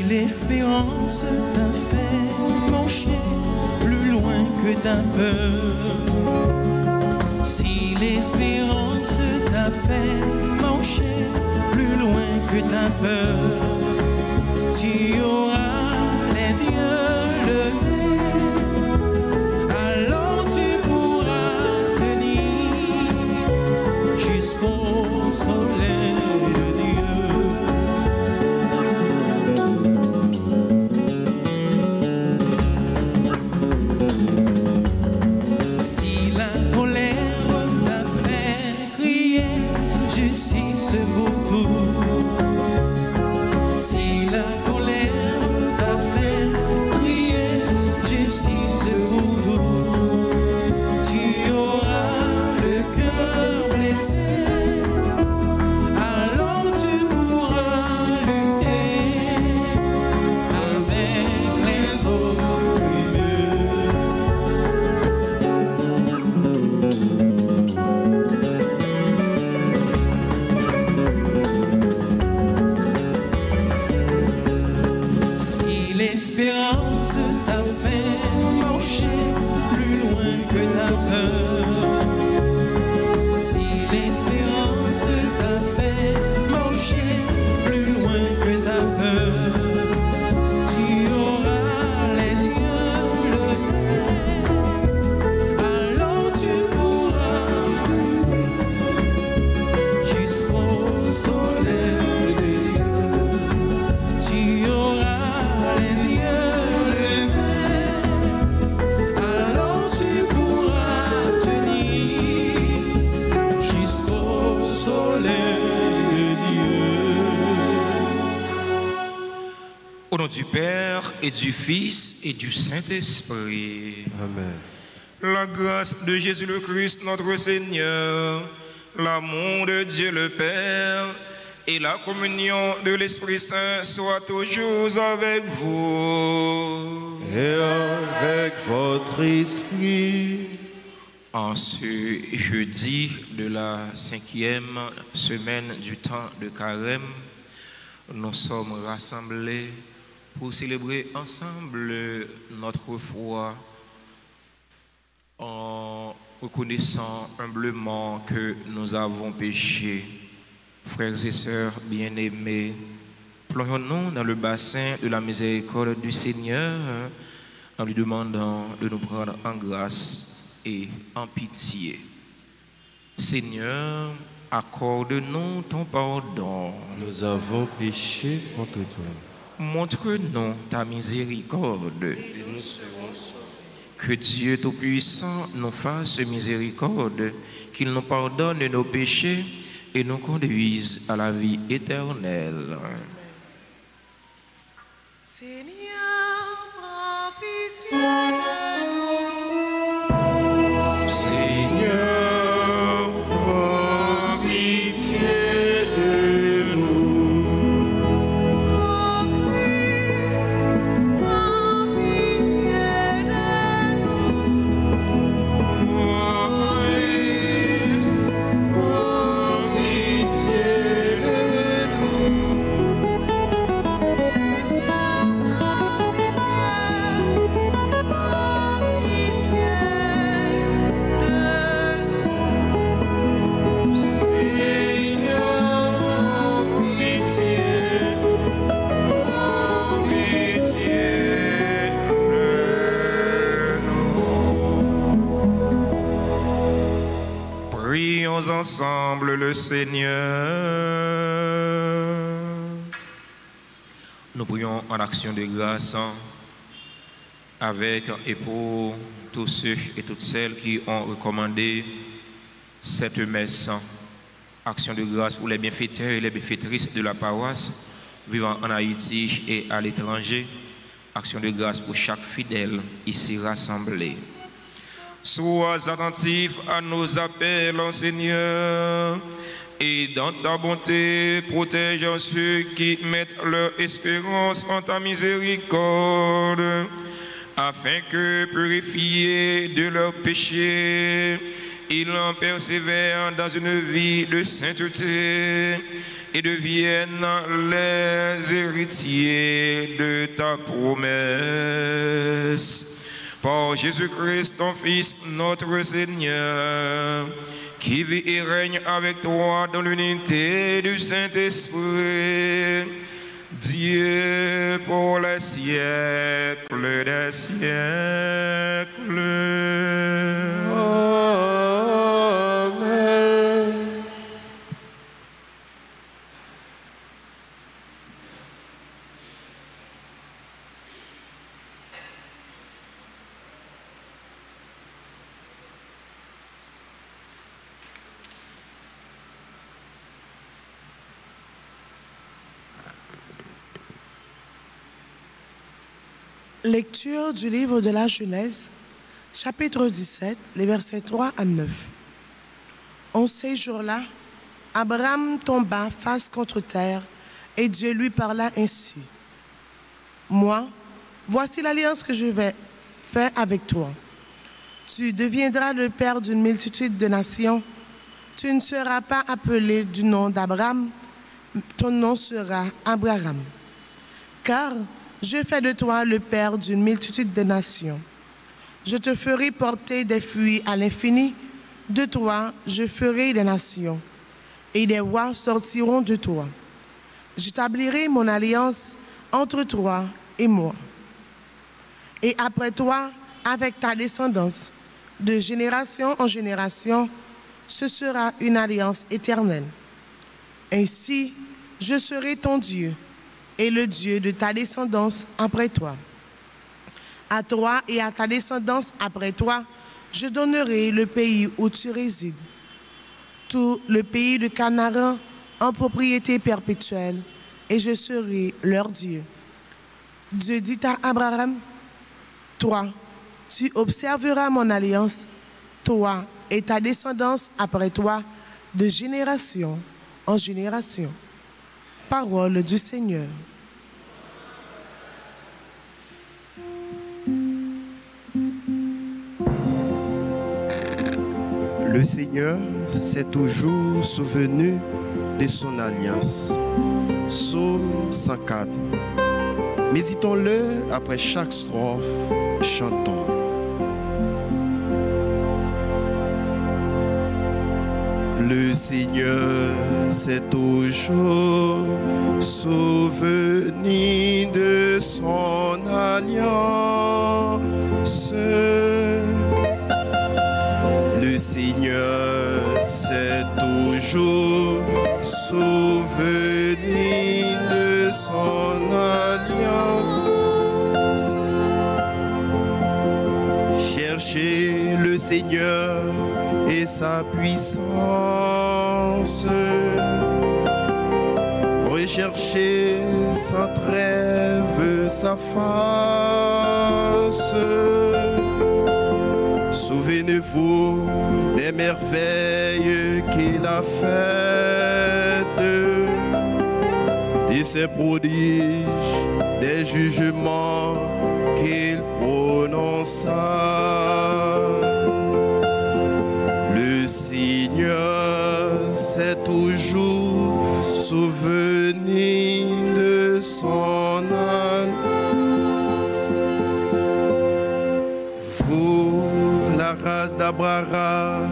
l'espérance t'a fait marcher plus loin que ta peur, si l'espérance t'a fait marcher plus loin que ta peur, tu auras les yeux levés, alors tu pourras tenir jusqu'au soleil de Dieu. Si la colère t'a fait crier justice pour tout, si la colère t'a fait crier justice pour tout, tu auras le cœur blessé, alors tu pourras lutter avec les opprimés. Si l'espérance t'a fait marcher plus loin que ta peur, si l'espérance t'a fait marcher plus loin que ta peur, tu auras les yeux levés, alors tu pourras jusqu'au soleil de Dieu. Tu auras les yeux levés, alors tu pourras tenir jusqu'au soleil de Dieu. Au nom du Père et du Fils et du Saint-Esprit. Amen. La grâce de Jésus le Christ, notre Seigneur, l'amour de Dieu le Père et la communion de l'Esprit Saint soient toujours avec vous. Et avec votre esprit. En ce jeudi de la 5e semaine du temps de Carême, nous sommes rassemblés pour célébrer ensemble notre foi en reconnaissant humblement que nous avons péché. Frères et sœurs bien-aimés, plongeons-nous dans le bassin de la miséricorde du Seigneur en lui demandant de nous prendre en grâce et en pitié. Seigneur, accorde-nous ton pardon. Nous avons péché contre toi. Montre-nous ta miséricorde. Et nous serons sauvés. Que Dieu Tout-Puissant nous fasse miséricorde, qu'il nous pardonne nos péchés et nous conduise à la vie éternelle. Seigneur, prends pitié de nous. Seigneur, prends pitié de nous. Oh Christ, prends pitié de nous. Oh Christ, prends pitié de nous. Prions ensemble le Seigneur. Nous prions en action de grâce avec et pour tous ceux et toutes celles qui ont recommandé cette messe. Action de grâce pour les bienfaiteurs et les bienfaitrices de la paroisse vivant en Haïti et à l'étranger. Action de grâce pour chaque fidèle ici rassemblé. Sois attentif à nos appels, Seigneur, et dans ta bonté, protège ceux qui mettent leur espérance en ta miséricorde, afin que, purifiés de leurs péchés, ils en persévèrent dans une vie de sainteté et deviennent les héritiers de ta promesse. Par Jésus-Christ, ton Fils, notre Seigneur, qui vit et règne avec toi dans l'unité du Saint-Esprit, Dieu pour les siècles des siècles. Amen. Lecture du livre de la Genèse, chapitre 17, les versets 3 à 9. En ces jours-là, Abraham tomba face contre terre et Dieu lui parla ainsi. Moi, voici l'alliance que je vais faire avec toi. Tu deviendras le père d'une multitude de nations. Tu ne seras pas appelé du nom d'Abraham, ton nom sera Abraham. Car je fais de toi le père d'une multitude de nations. Je te ferai porter des fruits à l'infini. De toi, je ferai des nations, et des rois sortiront de toi. J'établirai mon alliance entre toi et moi. Et après toi, avec ta descendance, de génération en génération, ce sera une alliance éternelle. Ainsi, je serai ton Dieu, et le Dieu de ta descendance après toi. À toi et à ta descendance après toi, je donnerai le pays où tu résides, tout le pays de Canaan en propriété perpétuelle, et je serai leur Dieu. Dieu dit à Abraham, toi, tu observeras mon alliance, toi et ta descendance après toi, de génération en génération. Parole du Seigneur. Le Seigneur s'est toujours souvenu de son alliance. Psaume 104. Méditons-le après chaque strophe, chantons. Le Seigneur s'est toujours souvenu de son alliance. Le Seigneur s'est toujours souvenu de son alliance. Cherchez le Seigneur et sa puissance. Recherchez sans trêve sa face. Souvenez-vous des merveilles qu'il a faites, de ses prodiges, des jugements qu'il prononça. Le Seigneur s'est toujours souvenu de son alliance. Vous, la race d'Abraham,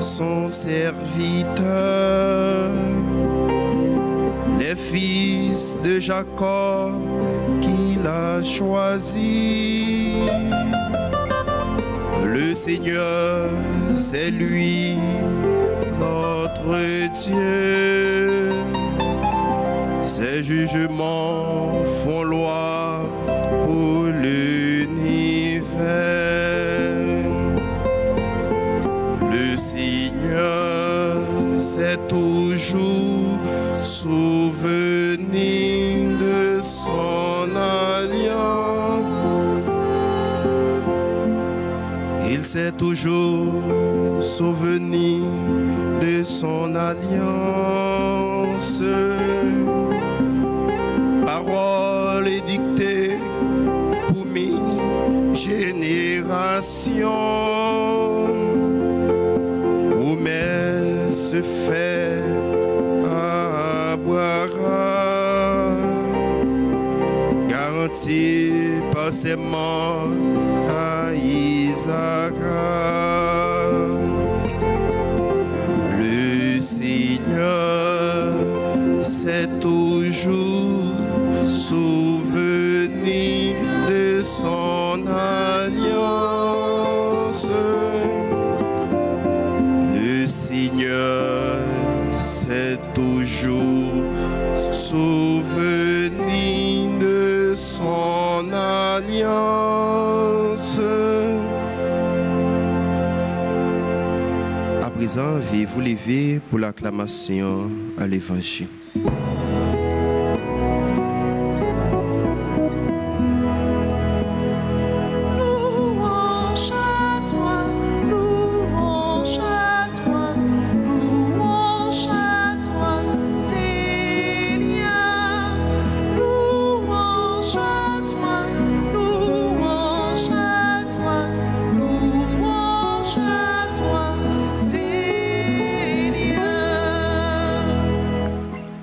son serviteur, les fils de Jacob qu'il a choisis. Le Seigneur, c'est lui, notre Dieu. Ses jugements font loi pour l'univers. Le Seigneur s'est toujours souvenu de son alliance. Il s'est toujours souvenu de son alliance. Parole édictée pour mille générations. Promesse faite à garanti par ses morts à Isaac. Le Seigneur s'est toujours souvenu de son alliance. Le Seigneur s'est toujours souvenu de son alliance. À présent, veuillez vous lever pour l'acclamation à l'Évangile.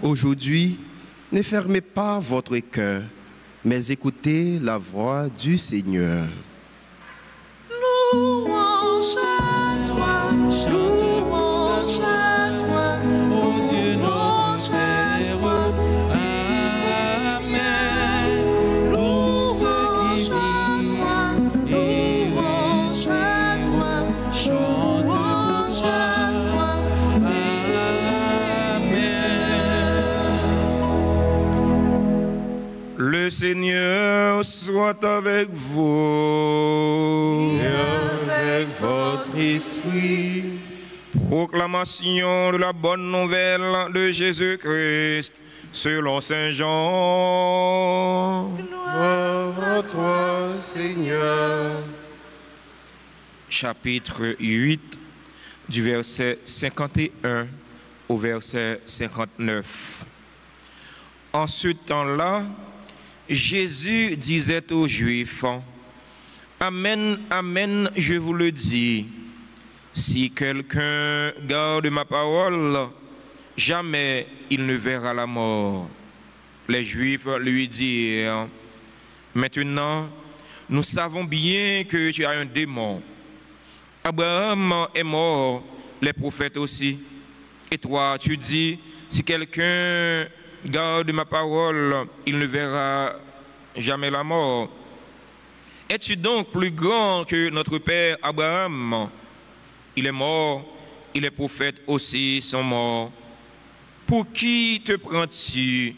Aujourd'hui, ne fermez pas votre cœur, mais écoutez la voix du Seigneur. Louange à toi, louange à toi, ô Dieu notre Père. Amen. Louange à toi, louange à toi, chante louange à toi. Le Seigneur soit avec vous. Et avec votre esprit. Proclamation de la bonne nouvelle de Jésus-Christ selon Saint Jean. Gloire à toi, Seigneur. Chapitre 8, du verset 51 au verset 59. En ce temps-là, Jésus disait aux Juifs, « Amen, amen, je vous le dis, si quelqu'un garde ma parole, jamais il ne verra la mort. » Les Juifs lui dirent, « Maintenant, nous savons bien que tu as un démon. Abraham est mort, les prophètes aussi. Et toi, tu dis, si quelqu'un garde ma parole, il ne verra jamais la mort. Es-tu donc plus grand que notre père Abraham? Il est mort, et les prophètes aussi sont morts. Pour qui te prends-tu? »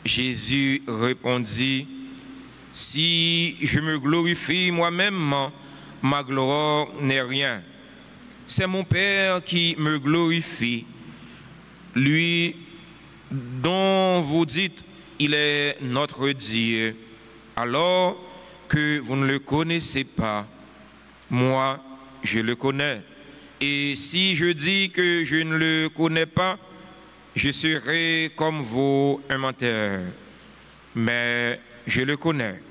Jésus répondit, « Si je me glorifie moi-même, ma gloire n'est rien. C'est mon Père qui me glorifie, lui dont vous dites, il est notre Dieu, alors que vous ne le connaissez pas. Moi, je le connais. Et si je dis que je ne le connais pas, je serai comme vous un menteur. Mais je le connais,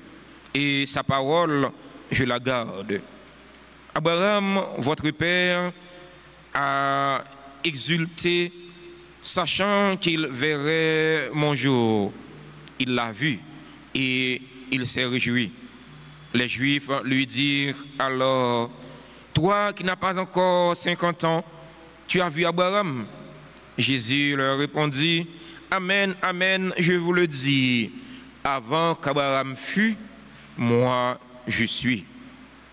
et sa parole, je la garde. Abraham, votre père, a exulté, sachant qu'il verrait mon jour. Il l'a vu et il s'est réjoui. Les Juifs lui dirent alors, « Toi qui n'as pas encore 50 ans, tu as vu Abraham ?» Jésus leur répondit, « Amen, amen, je vous le dis, avant qu'Abraham fût, moi je suis. »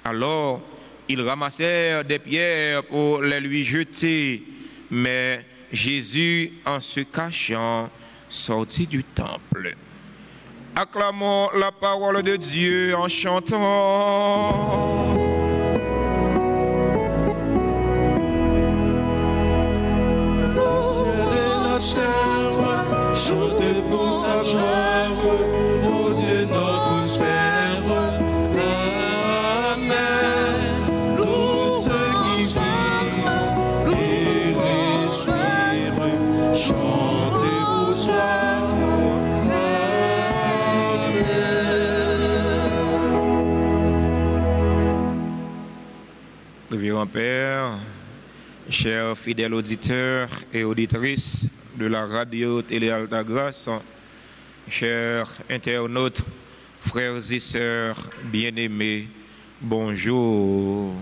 Alors, ils ramassèrent des pierres pour les lui jeter, mais Jésus, en se cachant, sortit du temple. Acclamons la parole de Dieu en chantant. Chantez pour sa gloire, ô Dieu notre Père. Amen. Tous ceux qui vivent et respirent, chantez pour joie. Révérend Père, chers fidèles auditeurs et auditrices, de la radio Télé Alta Grâce, chers internautes, frères et sœurs bien-aimés, bonjour.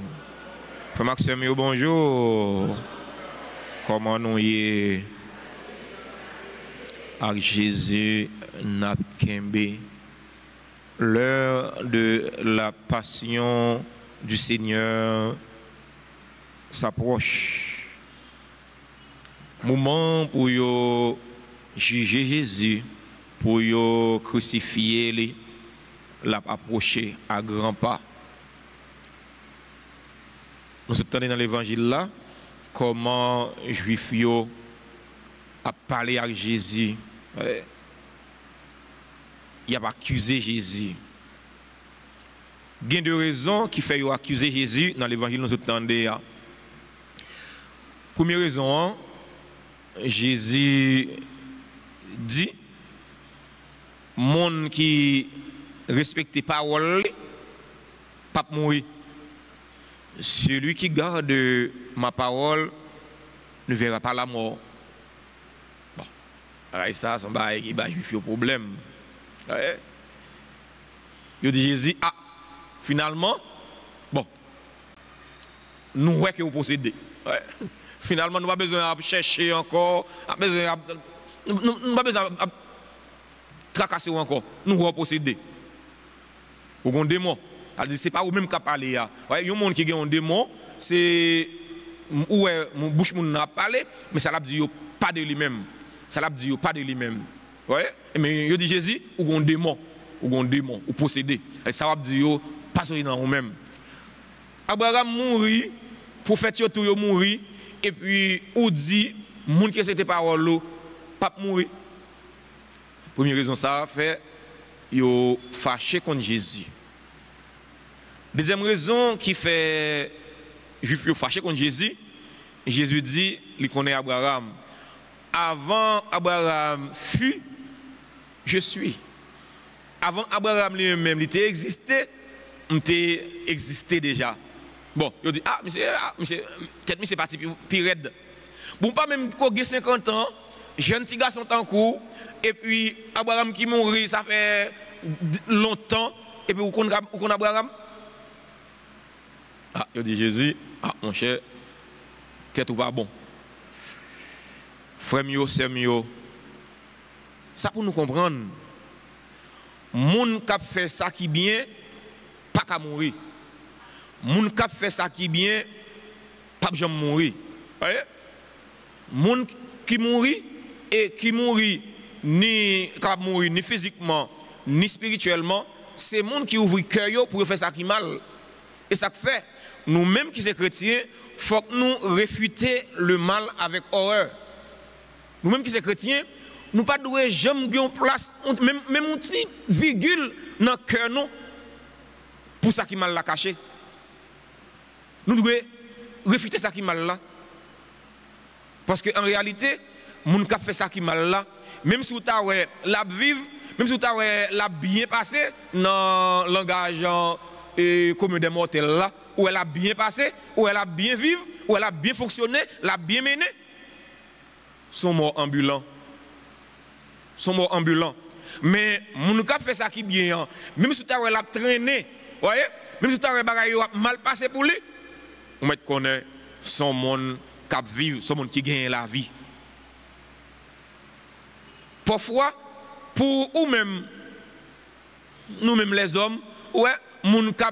Frère Maxime, bonjour. Comment nous y est? Avec Jésus Napkembe, l'heure de la passion du Seigneur s'approche. Moment pour juger Jésus, pour crucifier, l'approcher à grands pas. Nous sommes dans l'évangile là, comment Juifs a parlé avec Jésus. Il a accusé Jésus. Il y a deux raisons qui fait accuser Jésus dans l'évangile nous entendons. Première raison, Jésus dit monde qui respecte les paroles pas mourir. Celui qui garde ma parole ne verra pas la mort. Bon, alors ça, c'est un qui va justifier le problème. Il dit Jésus, ah, finalement, bon, nous voyons que vous possédez. Finalement, nous n'avons pas besoin de chercher encore, nous n'avons pas besoin de tracasser encore. Nous avons possédé. Vous avez un démon. Ce n'est pas vous-même qui parlez. Il y a un monde qui a un démon, c'est où mon bouche n'a pas parlé, mais ça l'a dit pas de lui-même. Ça l'a dit pas de lui-même. Mais il dit Jésus, ou un démon, ou possédé. Ça l'a dit pas dans vous-même. Abraham mourit, prophète tout mourit, et puis ou dit, monde qui cette parole pas mourir. Première raison ça fait, yo fâché contre Jésus. Deuxième raison qui fait Juif fâché contre Jésus, Jésus dit, il connaît Abraham. Avant Abraham fut, je suis. Avant Abraham lui-même, il était existé, il était existé déjà. Bon, il dit, ah, peut-être que c'est parti plus raide. Bon, pas même qu'on a 50 ans, jeune petit garçon en cours, et puis Abraham qui mourit, ça fait longtemps, et puis vous connaissez Abraham? Ah, il dit Jésus, ah mon cher, tête ou pas bon. Frère mio, sœur mio, ça pour nous comprendre, moun qui fait ça qui bien, pas qu'à mourir. Moun qui fait ça qui bien, pas jamais mourir. Voyez? Moun qui mourit et qui mourit ni physiquement ni spirituellement, c'est moun qui ouvre le cœur pour faire ça qui mal. Et ça fait, nous-mêmes qui sommes chrétiens, il faut que nous réfuter le mal avec horreur. Nous-mêmes qui sommes chrétiens, nous ne devons jamais gagner place, même un petit virgule dans le cœur pour ça qui mal la caché. Nous devons réfuter ça qui mal là. Parce qu'en réalité, les gens qui fait ça qui mal là, même si vous avez la vive, même si vous avez la bien passé dans le langage commun des mortels là, où elle a bien passé, où elle a bien vécu, où elle a bien fonctionné, elle a bien mené, sont morts ambulants. Sont morts ambulants. Mais les gens qui fait ça qui bien, même si vous avez la traîné, voyez, même si vous avez mal passé pour lui, vous connaissez son monde qui vit, son monde qui gagne la vie. Parfois, pour nous-mêmes, nous-mêmes les hommes, ouais, moun qui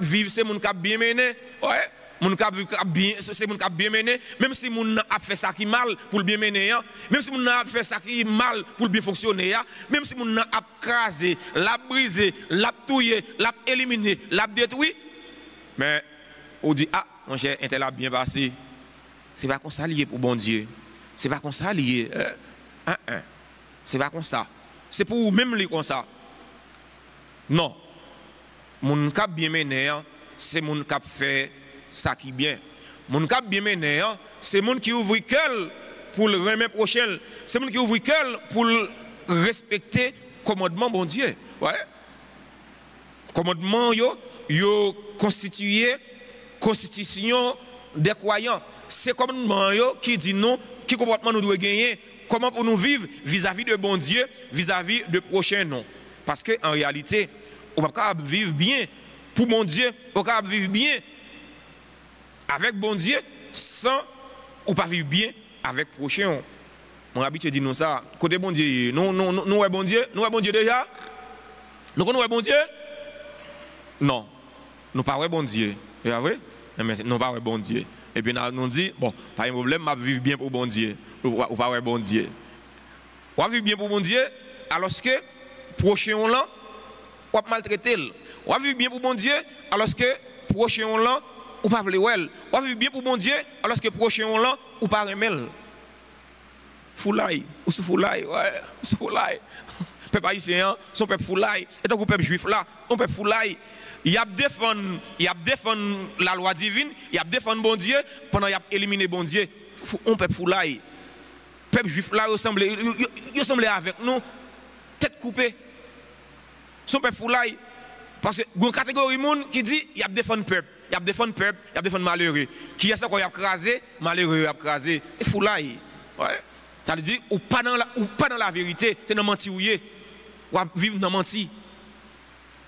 vivent, c'est moun qui bien mené, ouais, moun qui vivent bien, c'est moun qui bien mené, même si moun a fait ça qui mal pour le bien mener, même si moun a fait ça qui mal pour le bien fonctionner, même si moun a crasé, l'a brisé, l'a touillé, l'a éliminé, l'a détruit, mais on dit ah mon cher, un tel a bien passé. C'est pas comme ça lié pour bon Dieu. C'est pas comme ça lié. C'est pas comme ça. C'est pour vous-même lié comme ça. Non. Mon cap bien mené, c'est mon cap fait ça qui bien. Mon cap bien mené, c'est mon qui ouvre le cœur pour le remettre prochain. C'est mon qui ouvre le cœur pour respecter le commandement bon Dieu. Ouais. Commandement yo constitué constitution des croyants. C'est commandement qui dit non, qui comportement nous devons gagner comment pour nous vivre vis-à-vis de bon Dieu, vis-à-vis de prochain non. Parce qu'en réalité, on ne peut pas vivre bien pour bon Dieu, on ne peut pas vivre bien avec bon Dieu sans ou pas vivre bien avec prochain. Mon habitude dit nous ça, côté bon Dieu, nous est bon Dieu, nous est bon Dieu déjà. Nous connaissons bon Dieu? Non, nous ne pas bon Dieu. C'est vrai? Mais nous pas bon Dieu. Et puis nous dit bon, pas de problème, je vivre bien pour bon Dieu. Ou pas bon Dieu. On vivre bien pour bon Dieu alors que prochain là, on va maltraiter. On va vivre bien pour bon Dieu alors que prochain là, on pas vle wel. On va vivre bien pour bon Dieu alors que prochain là, on pas remel. Foulaï, ou sous foulaï, ouais, sous foulaï. Peuple haïtien, son peuple foulaï. Et donc le peuple juif là, on peuple foulaï. Il a défendu la loi divine, il a défendu bon Dieu pendant qu'il a éliminé bon Dieu. On peuple foulaï. Peuple juif là ressemblait avec nous tête coupée. Son peuple foulaï. Parce que il y a une catégorie de monde qui dit il a défendu peuple, il a défendu peuple, il a défendu malheureux. Qui est ça qu'on a crasé, malheureux a crasé. Et foulaï. Ouais. Ça veut dire ou pas dans la vérité, c'est dans menti ou vivre dans menti.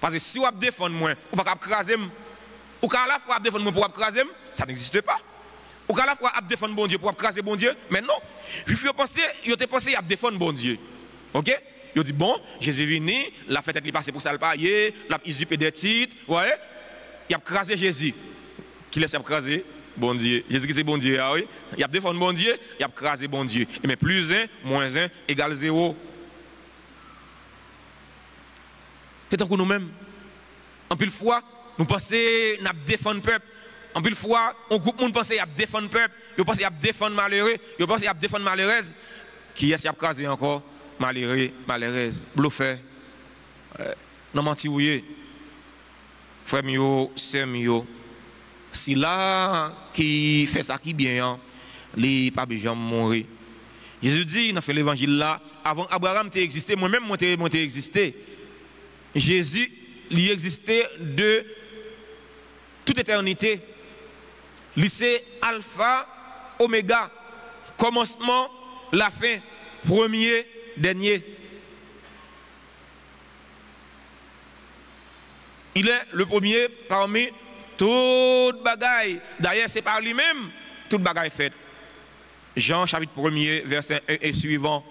Parce que si vous défendez moi, ou pas craser, ou qu'à la fois défendre moi pour craser, ça n'existe pas. Ou qu'à la fois défendre bon Dieu pour craser bon Dieu, mais non. Je pensé à défendre bon Dieu. OK? Il dit bon, Jésus est venu, la fête est passée pour ça le payer, la usurpé des titres, ouais. Il a crasé Jésus. Qui laisse craser bon Dieu. Jésus qui c'est bon Dieu, ah oui. Il a défendu bon Dieu, il a crasé bon Dieu. Et mais plus 1, moins 1 égale 0. C'est tant que nous-mêmes. En plus de fois, nous pensons à défendre le peuple. En plus de fois, on groupe nous pense à défendre le peuple. Nous pensons à défendre malheureux. Nous pensons à défendre malheureuse. Qui est-ce qui a crasé encore? Malheureux, malheureuse. Bluffé. Non menti ouye. Frère mio, sœur mio. Si là qui fait ça qui bien, les pas besoin de mourir. Jésus dit dans l'évangile là, avant Abraham t'est existé, moi-même moi t'ai existé. Jésus, il existait de toute éternité. Il c'est alpha, oméga, commencement, la fin, premier, dernier. Il est le premier parmi toute bagaille. D'ailleurs, c'est par lui-même toute bagaille faite. Jean chapitre 1er, verset 1 et suivant.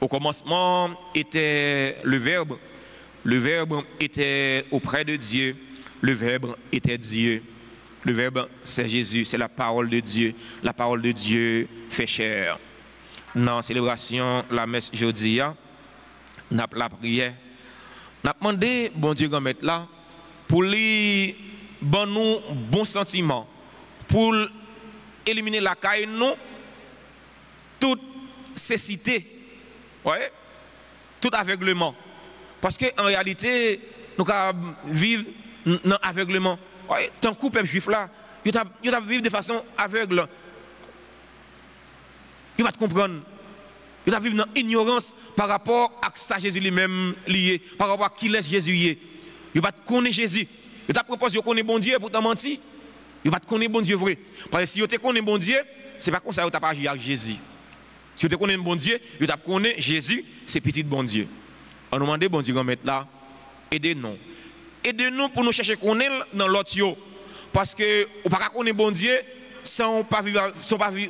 Au commencement était le Verbe. Le Verbe était auprès de Dieu. Le Verbe était Dieu. Le Verbe, c'est Jésus, c'est la parole de Dieu. La parole de Dieu fait chair. Dans la célébration, la messe jeudi, la prière, nous avons demandé, bon Dieu, qu'on mette là, pour lui donner nous bon sentiment, pour éliminer la caille, nous, toute cécité, ouais, tout aveuglement. Parce qu'en réalité, nous vivons dans l'aveuglement. Ouais, tant que le peuple juif là, il vivre de façon aveugle. Il va te comprendre. Il va vivre dans l'ignorance par rapport à ça Jésus lui-même lié, par rapport à qui laisse Jésus est. Il va te connaître Jésus. Il t'a proposé de connaître bon Dieu pour t'en mentir. Il va te connaître bon Dieu vrai. Parce que si tu connais bon Dieu, c'est pas comme ça que tu n'as pas agi avec Jésus. Si tu connais bon Dieu, tu as connais Jésus, c'est petit bon Dieu. On nous demande bon Dieu de mettre là, aidez-nous. Aidez-nous pour nous chercher à connaître dans l'autre. Parce que on ne peut pas connaître bon Dieu sans pas vivre,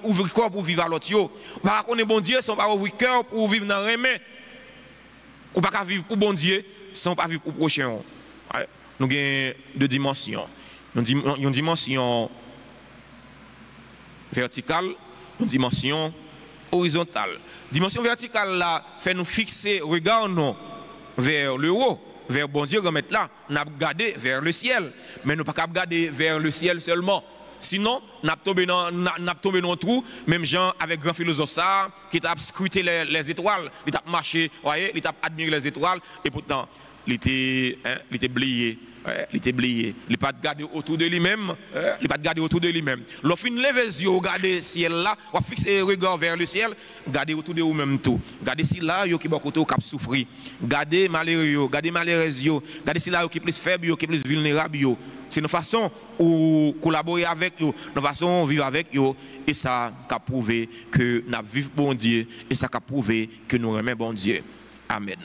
ouvrir le corps pour vivre à l'autre. On ne peut pas connaître bon Dieu sans pas ouvrir le cœur pour vivre dans le remède. On ne peut pas vivre pour bon Dieu sans pas vivre pour le prochain. Nous avons deux dimensions. Une dimension verticale, une dimension horizontale. Dimension verticale là fait nous fixer regard vers le haut, vers bon Dieu comme là, nous avons regardé vers le ciel, mais nous ne pouvons pas regarder vers le ciel seulement. Sinon, nous avons tombé dans un trou, même gens avec grand philosophe ça, qui t'a scruté les étoiles, il t'a marché, voyez, il t'a admiré les étoiles, et pourtant, il était blié. Il était blié. Il n'a pas regardé autour de lui-même. Il n'a pas regardé autour de lui-même. Lorsqu'il lève les yeux, regardez le ciel là, on fixe les regards vers le ciel, regardez autour de vous-même tout. Regardez si là, il qui est côté qui souffrir. Regardez malheureux, regardez malheureux, regardez si là, qui est plus faible, qui est plus vulnérable. C'est une façon de collaborer avec eux, une façon de vivre avec eux. Et ça a prouvé que nous vivons bon Dieu. Et ça a prouvé que nous aimons bon Dieu. Amen.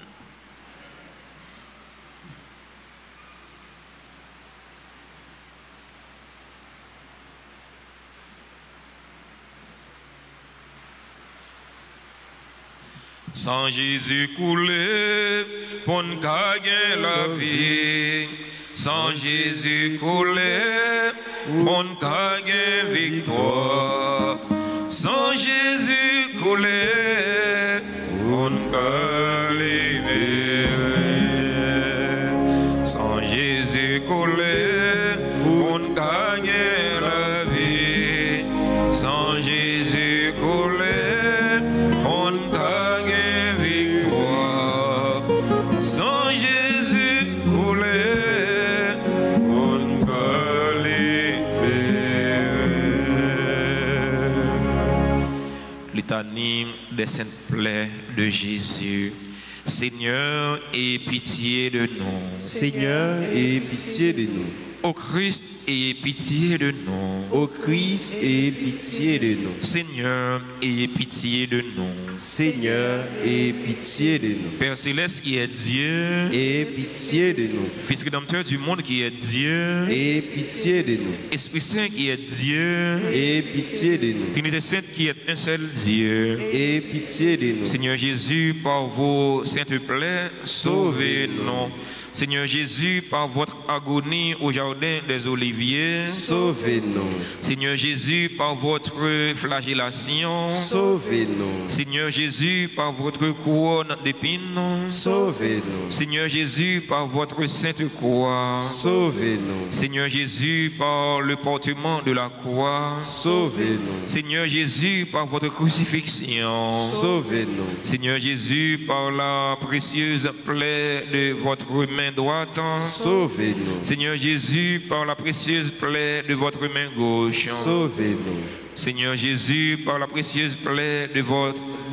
Sans Jésus couler, pour nous gagner la vie. Sans Jésus couler, pour nous gagner victoire. Sans Jésus couler, pour nous gagner. Sans Jésus couler, pour nous gagner la vie. Sans Jésus couler. Litanie des saintes plaies de Jésus. Seigneur, aie pitié de nous. Seigneur, aie pitié de nous. Ô Christ, aie pitié de nous. Ô Christ, aie pitié de nous. Seigneur, aie pitié de nous. Seigneur, aie pitié de nous. Père Céleste qui est Dieu, aie pitié de nous. Fils rédempteur du monde qui est Dieu, aie pitié de nous. Esprit Saint qui est Dieu, aie pitié de nous. Trinité Sainte qui est un seul Dieu, aie pitié de nous. Seigneur Jésus, par vos saintes plaies, sauvez-nous. Seigneur Jésus, par votre agonie au jardin des Oliviers, sauvez-nous. Seigneur Jésus, par votre flagellation, sauvez-nous. Seigneur Jésus, par votre couronne d'épines, sauvez-nous. Seigneur Jésus, par votre sainte croix, sauvez-nous. Seigneur Jésus, par le portement de la croix, sauvez-nous. Seigneur Jésus, par votre crucifixion, sauvez-nous. Seigneur Jésus, par la précieuse plaie de votre main droite, sauvez-nous. Seigneur Jésus, par la précieuse plaie de votre main gauche, sauvez-nous. Seigneur Jésus, par la précieuse plaie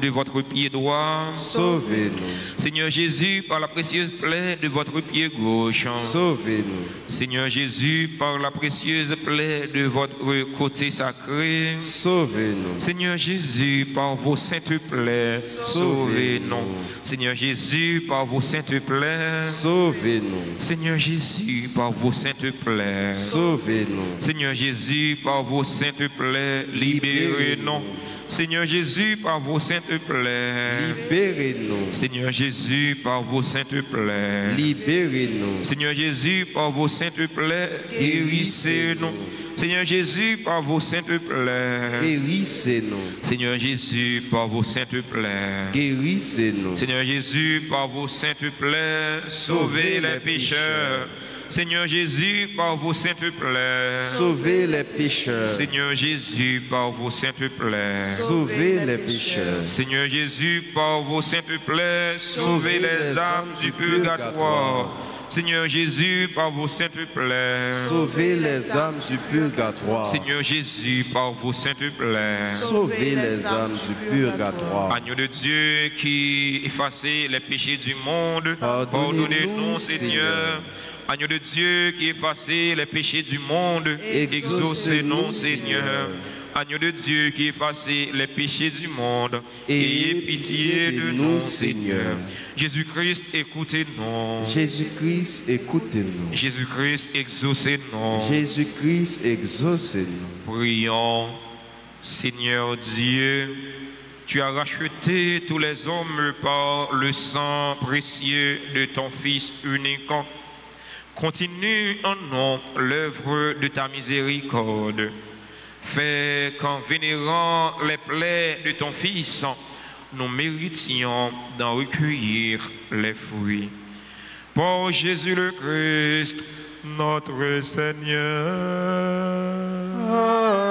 de votre pied droit, sauvez-nous. Seigneur Jésus, par la précieuse plaie de votre pied gauche, sauvez-nous. Seigneur Jésus, par la précieuse plaie de votre côté sacré, sauvez-nous. Seigneur Jésus, par vos saintes plaies, sauvez-nous. Seigneur Jésus, par vos saintes plaies, sauvez-nous. Seigneur Jésus, par vos saintes plaies, sauvez-nous. Seigneur Jésus, par vos saintes plaies, libérez-nous. Seigneur Jésus, par vos saintes plaies, libérez-nous. Seigneur Jésus, par vos saintes plaies, libérez-nous. Seigneur Jésus, par vos saintes plaies, guérissez-nous. Seigneur Jésus, par vos saintes plaies, guérissez-nous. Seigneur Jésus, par vos saintes plaies, guérissez-nous. Seigneur Jésus, par vos saintes plaies, sauvez les pécheurs. Seigneur Jésus, par vos saintes plaies, sauvez les pécheurs. Seigneur Jésus, par vos saintes plaies, sauvez les pécheurs. Seigneur Jésus, par vos saintes plaies, sauvez les âmes du purgatoire. Seigneur Jésus, par vos saintes plaies, sauvez les âmes du purgatoire. Seigneur Jésus, par vos saintes plaies, sauvez les âmes du purgatoire. Agneau de Dieu qui effacez les péchés du monde, pardonnez-nous, Seigneur. Agneau de Dieu qui effacez les péchés du monde, exaucez-nous, Seigneur. Agneau de Dieu qui effacez les péchés du monde, ayez pitié de nous, Seigneur. Jésus-Christ, écoutez-nous. Jésus-Christ, écoutez-nous. Jésus-Christ, exaucez-nous. Jésus-Christ, exaucez-nous. Prions. Seigneur Dieu, tu as racheté tous les hommes par le sang précieux de ton Fils unique. Continue en nous l'œuvre de ta miséricorde. Fais qu'en vénérant les plaies de ton Fils, nous méritions d'en recueillir les fruits. Par Jésus le Christ, notre Seigneur. Amen.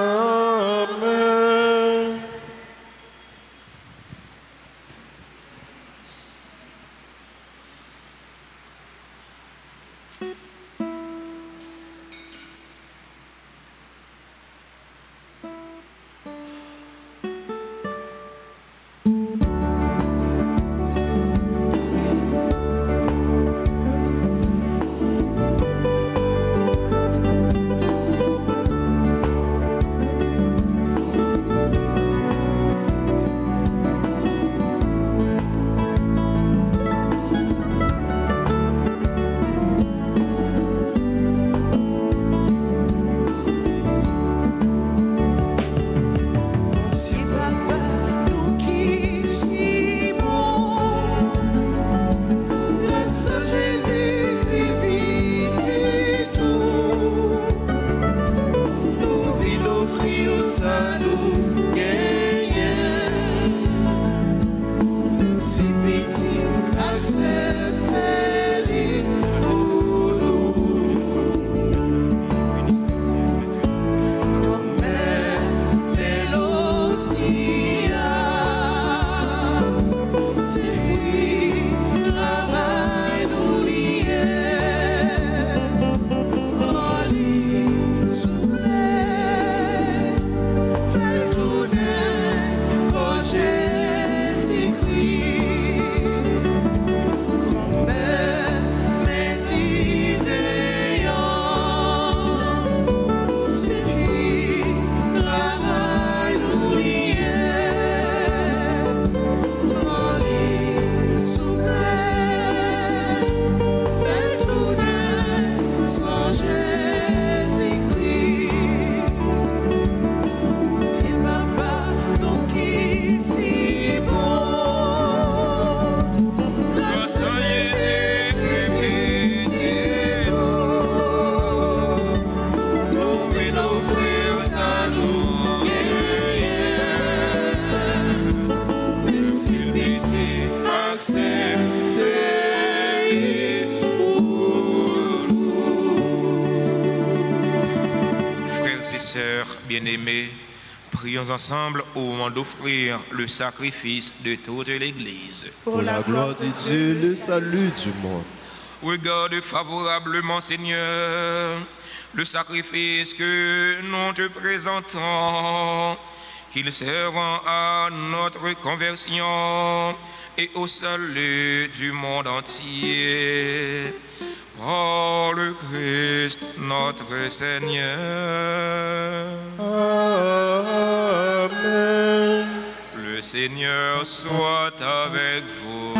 bien-aimés, prions ensemble au moment d'offrir le sacrifice de toute l'Église. Pour la gloire de Dieu, le salut du monde. Regarde favorablement, Seigneur, le sacrifice que nous te présentons, qu'il serve à notre conversion et au salut du monde entier. Par le Christ notre Seigneur. Amen. Le Seigneur soit avec vous.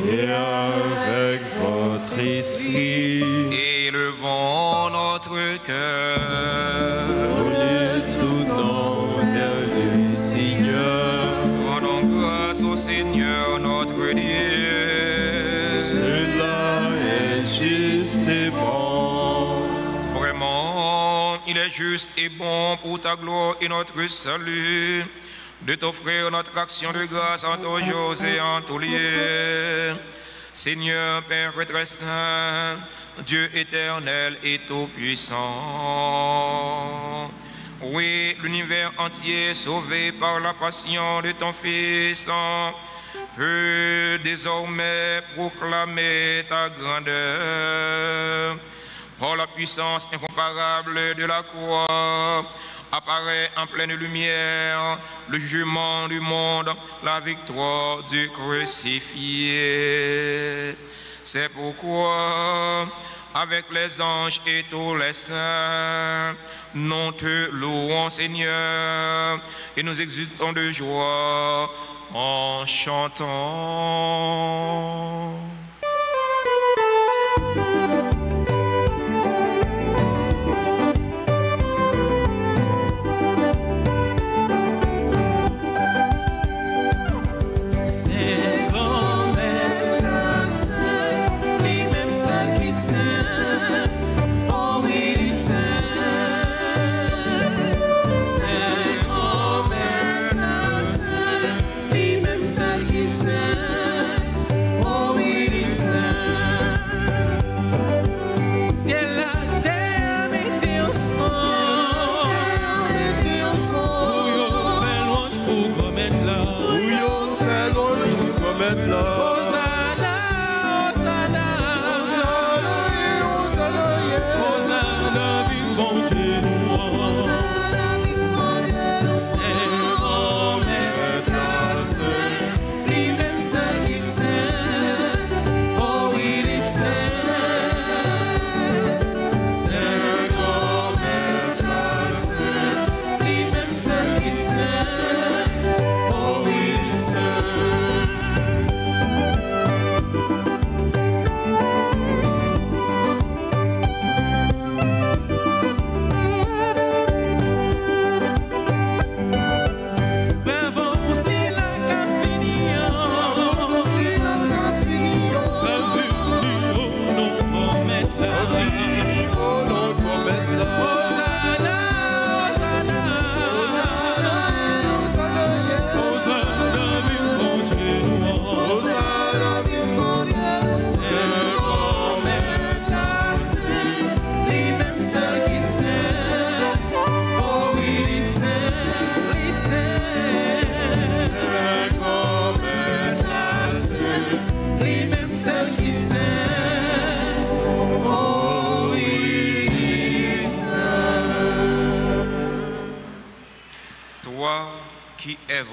Et avec votre esprit. Élevons notre cœur. Nous le tournons vers le Seigneur. Rendons grâce au Seigneur notre Dieu. Cela est juste et bon. Vraiment, il est juste et bon pour ta gloire et notre salut de t'offrir notre action de grâce en tous jours et en tous lieux. Seigneur, Père très saint, Dieu éternel et tout-puissant. Oui, l'univers entier sauvé par la passion de ton Fils peut désormais proclamer ta grandeur. Par la puissance incomparable de la croix, apparaît en pleine lumière le jugement du monde, la victoire du crucifié. C'est pourquoi, avec les anges et tous les saints, nous te louons, Seigneur, et nous exultons de joie en chantant.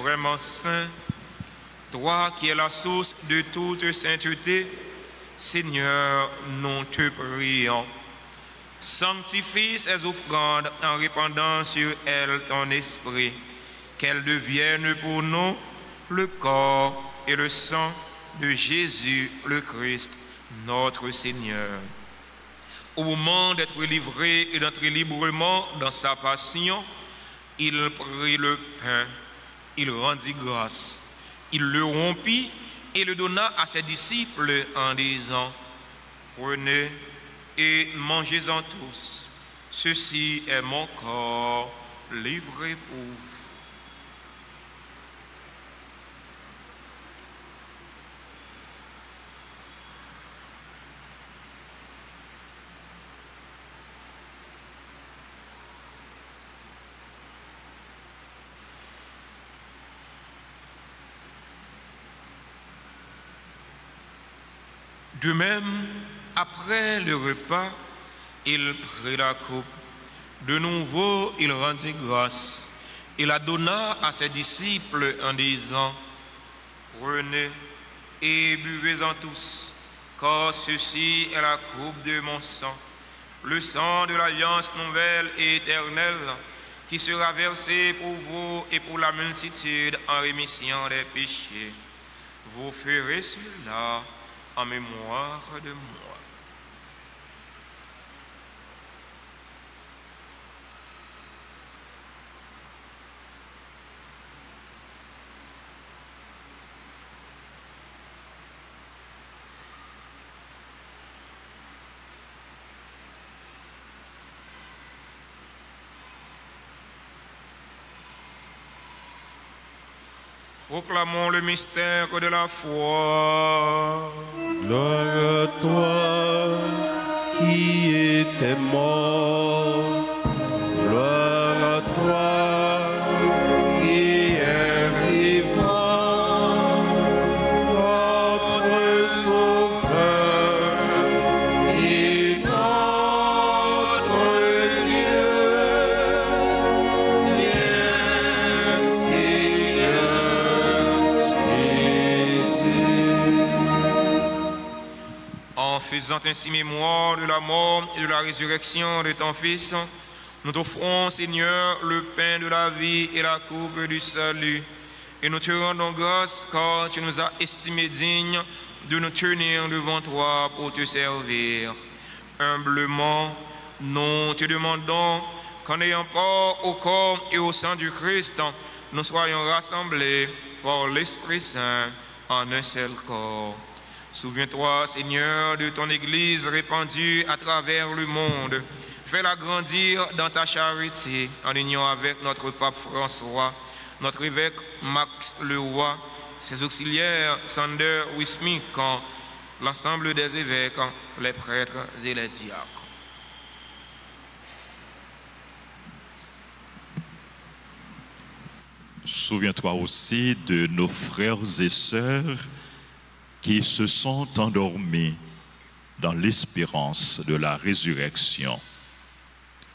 Vraiment saint, toi qui es la source de toute sainteté, Seigneur, nous te prions. Sanctifie ces offrandes en répandant sur elles ton esprit, qu'elles deviennent pour nous le corps et le sang de Jésus le Christ, notre Seigneur. Au moment d'être livré et d'entrer librement dans sa passion, il prit le pain. Il rendit grâce, il le rompit et le donna à ses disciples en disant, prenez et mangez-en tous, ceci est mon corps livré pour vous. De même, après le repas, il prit la coupe. De nouveau, il rendit grâce. Il la donna à ses disciples en disant, « Prenez et buvez-en tous, car ceci est la coupe de mon sang, le sang de l'alliance nouvelle et éternelle, qui sera versé pour vous et pour la multitude en rémission des péchés. Vous ferez cela en mémoire de moi. » Proclamons le mystère de la foi. Gloire à toi qui étais mort. Gloire à toi qui es vivant. Notre Sauveur et notre Dieu. Viens, En faisant ainsi mémoire de la mort et de la résurrection de ton Fils, nous t'offrons, Seigneur, le pain de la vie et la coupe du salut. Et nous te rendons grâce car tu nous as estimés dignes de nous tenir devant toi pour te servir. Humblement, nous te demandons qu'en ayant part au corps et au sang du Christ, nous soyons rassemblés par l'Esprit Saint en un seul corps. Souviens-toi, Seigneur, de ton Église répandue à travers le monde. Fais-la grandir dans ta charité en union avec notre pape François, notre évêque Max Leroy, ses auxiliaires Sander Wismikan, l'ensemble des évêques, les prêtres et les diacres. Souviens-toi aussi de nos frères et sœurs qui se sont endormis dans l'espérance de la résurrection.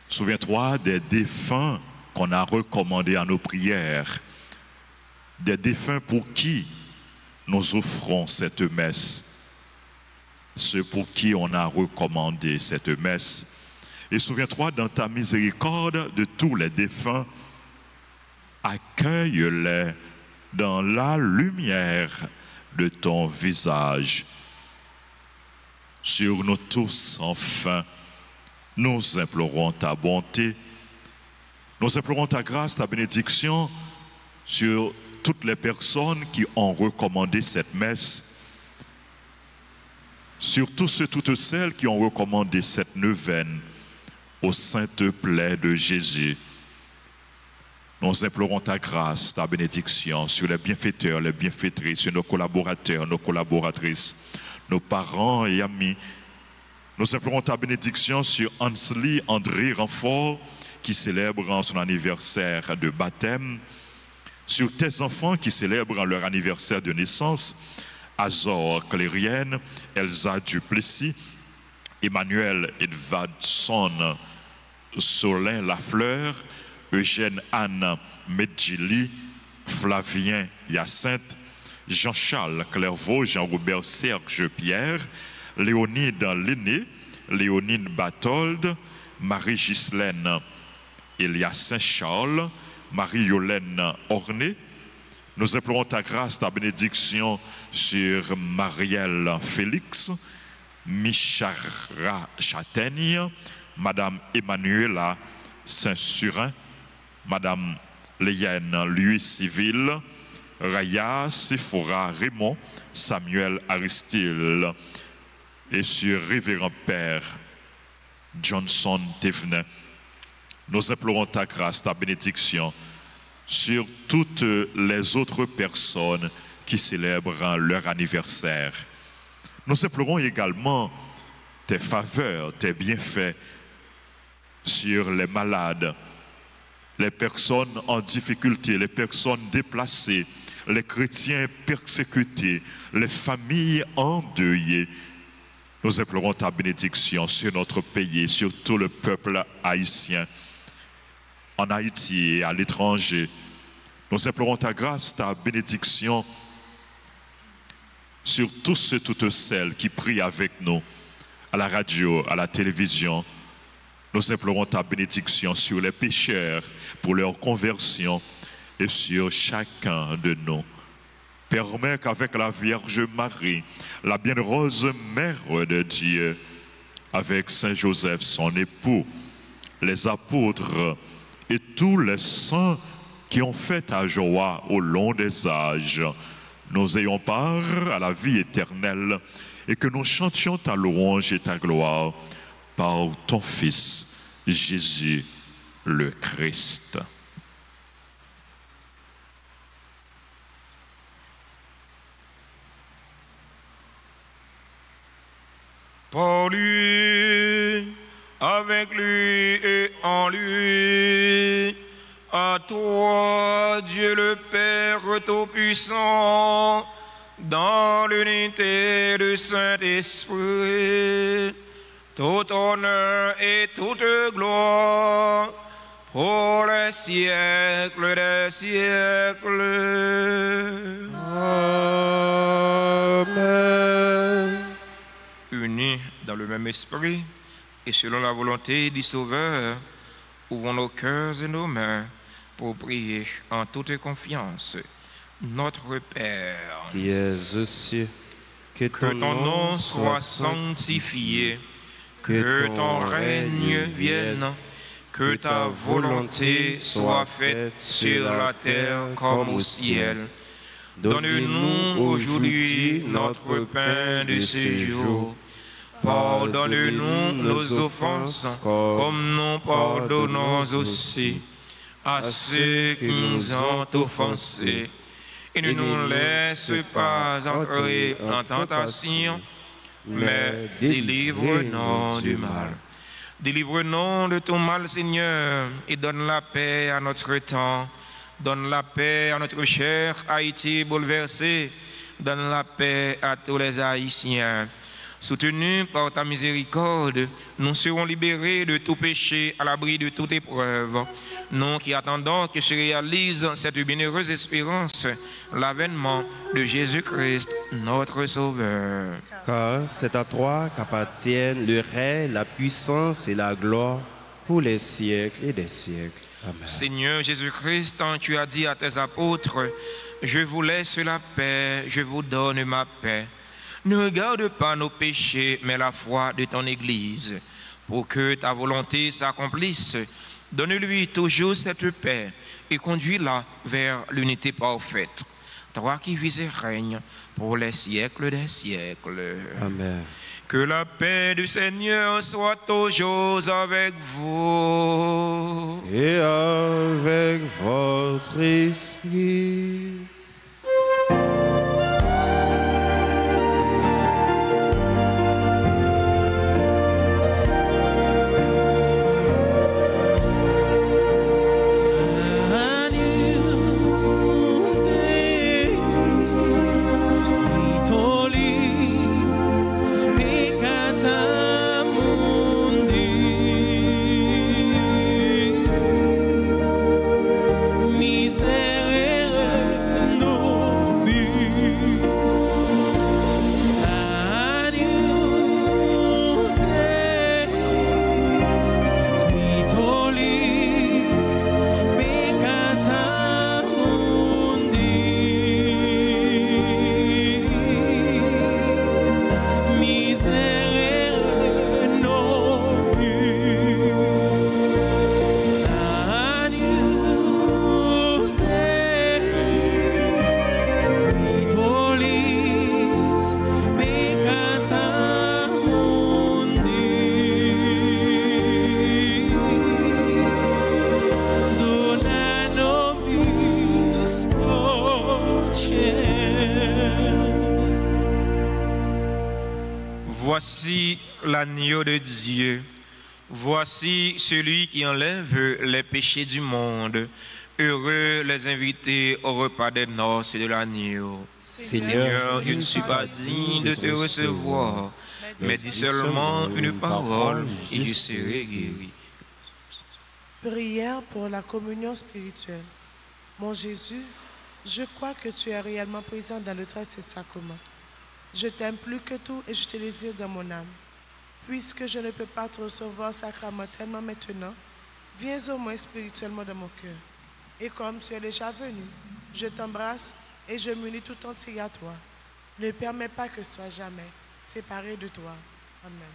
Souviens-toi des défunts qu'on a recommandés à nos prières, des défunts pour qui nous offrons cette messe, ceux pour qui on a recommandé cette messe. Et souviens-toi dans ta miséricorde de tous les défunts, accueille-les dans la lumière de ton visage. Sur nous tous, enfin, nous implorons ta bonté, nous implorons ta grâce, ta bénédiction sur toutes les personnes qui ont recommandé cette messe, sur tous ceux, toutes celles qui ont recommandé cette neuvaine aux saintes plaies de Jésus. Nous implorons ta grâce, ta bénédiction sur les bienfaiteurs, les bienfaitrices, sur nos collaborateurs, nos collaboratrices, nos parents et amis. Nous implorons ta bénédiction sur Hansli André Renfort, qui célèbre son anniversaire de baptême, sur tes enfants qui célèbrent leur anniversaire de naissance, Azor Clérienne, Elsa Duplessis, Emmanuel Edvardson, Solin Lafleur, Eugène Anne Medjili, Flavien Hyacinthe, Jean-Charles Clairvaux, Jean-Robert Serge Pierre, Léonide Lenné, Léonine Batold, Marie-Ghislaine Elias Saint-Charles, Marie-Yolaine Orné. Nous implorons ta grâce, ta bénédiction sur Marielle Félix, Michara Châtaigne, Madame Emmanuela Saint-Surin, Madame Léyenne Louis Civil, Raya Sephora Raymond, Samuel Aristide, et sur Révérend Père Johnson Thévenin. Nous implorons ta grâce, ta bénédiction sur toutes les autres personnes qui célèbrent leur anniversaire. Nous implorons également tes faveurs, tes bienfaits sur les malades, les personnes en difficulté, les personnes déplacées, les chrétiens persécutés, les familles endeuillées Nous implorons ta bénédiction sur notre pays, sur tout le peuple haïtien, en Haïti et à l'étranger. Nous implorons ta grâce, ta bénédiction sur tous ceux, toutes celles qui prient avec nous, à la radio, à la télévision. Nous implorons ta bénédiction sur les pécheurs pour leur conversion et sur chacun de nous. Permets qu'avec la Vierge Marie, la bienheureuse Mère de Dieu, avec Saint Joseph, son époux, les apôtres et tous les saints qui ont fait ta joie au long des âges, nous ayons part à la vie éternelle et que nous chantions ta louange et ta gloire par ton Fils, Jésus le Christ. Par lui, avec lui et en lui, à toi, Dieu le Père Tout-Puissant, dans l'unité du Saint-Esprit, tout honneur et toute gloire, pour les siècles des siècles. Amen. Unis dans le même esprit et selon la volonté du Sauveur, ouvrons nos cœurs et nos mains pour prier en toute confiance. Notre Père, Qui es aux cieux, que que ton nom soit sanctifié, que ton règne vienne, que ta volonté soit faite sur la terre comme au ciel. Donne-nous aujourd'hui notre pain de ce jour. Pardonne-nous nos offenses, comme nous pardonnons aussi à ceux qui nous ont offensés. Et ne nous laisse pas entrer en tentation, mais délivre-nous du mal. Délivre-nous de tout mal, Seigneur, et donne la paix à notre temps. Donne la paix à notre cher Haïti bouleversé. Donne la paix à tous les Haïtiens. Soutenus par ta miséricorde, nous serons libérés de tout péché, à l'abri de toute épreuve. Nous qui attendons que se réalise cette bienheureuse espérance, l'avènement de Jésus-Christ, notre Sauveur. Car c'est à toi qu'appartiennent le règne, la puissance et la gloire pour les siècles et des siècles. Amen. Seigneur Jésus-Christ, tu as dit à tes apôtres, je vous laisse la paix, je vous donne ma paix. Ne regarde pas nos péchés, mais la foi de ton Église. Pour que ta volonté s'accomplisse, donne-lui toujours cette paix et conduis-la vers l'unité parfaite. Toi qui vis et règnes pour les siècles des siècles. Amen. Que la paix du Seigneur soit toujours avec vous. Et avec votre esprit. Voici l'agneau de Dieu. Voici celui qui enlève les péchés du monde. Heureux les invités au repas des noces de l'agneau. Seigneur, je ne suis pas digne de te recevoir, mais dis seulement une parole et je serai guéri. Prière pour la communion spirituelle. Mon Jésus, je crois que tu es réellement présent dans le très saint sacrement. Je t'aime plus que tout et je te désire dans mon âme. Puisque je ne peux pas te recevoir sacramentellement maintenant, viens au moins spirituellement dans mon cœur. Et comme tu es déjà venu, je t'embrasse et je m'unis tout entier à toi. Ne permets pas que je sois jamais séparé de toi. Amen.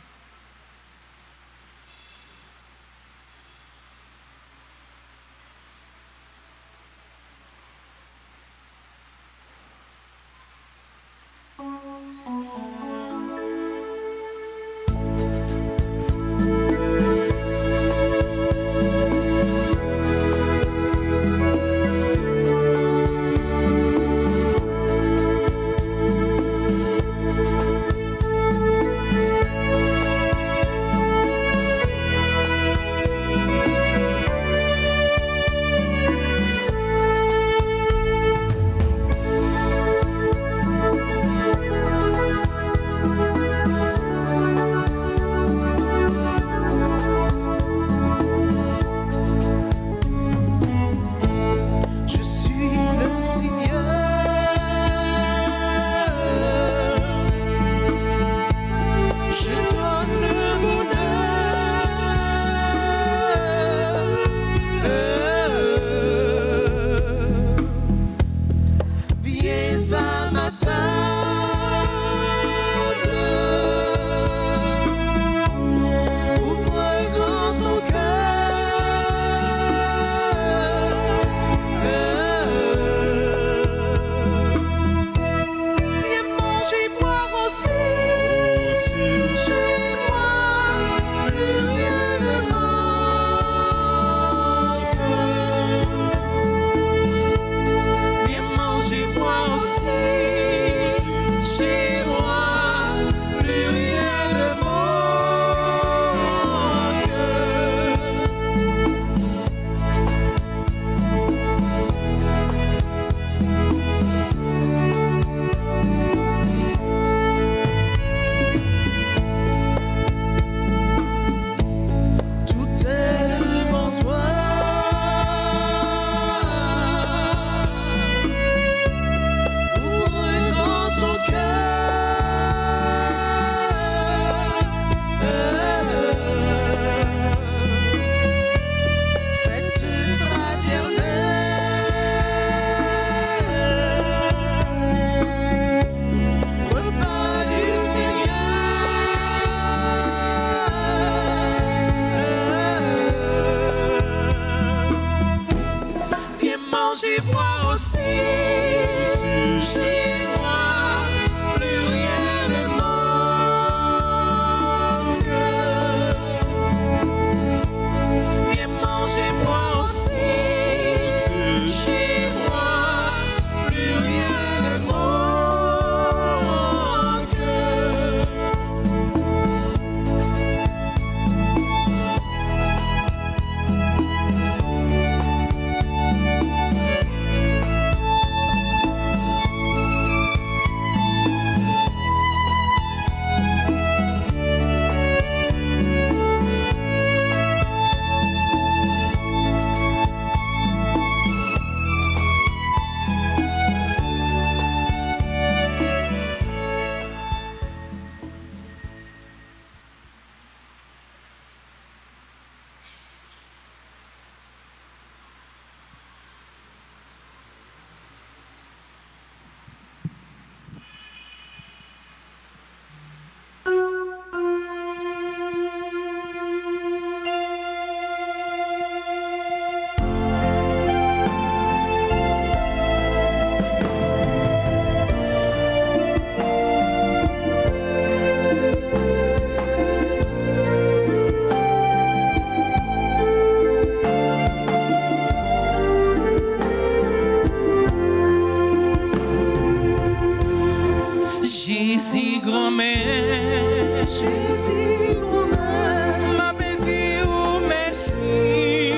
Jésus grand-mère, Jésus grand-mère, m'a pédi ou merci,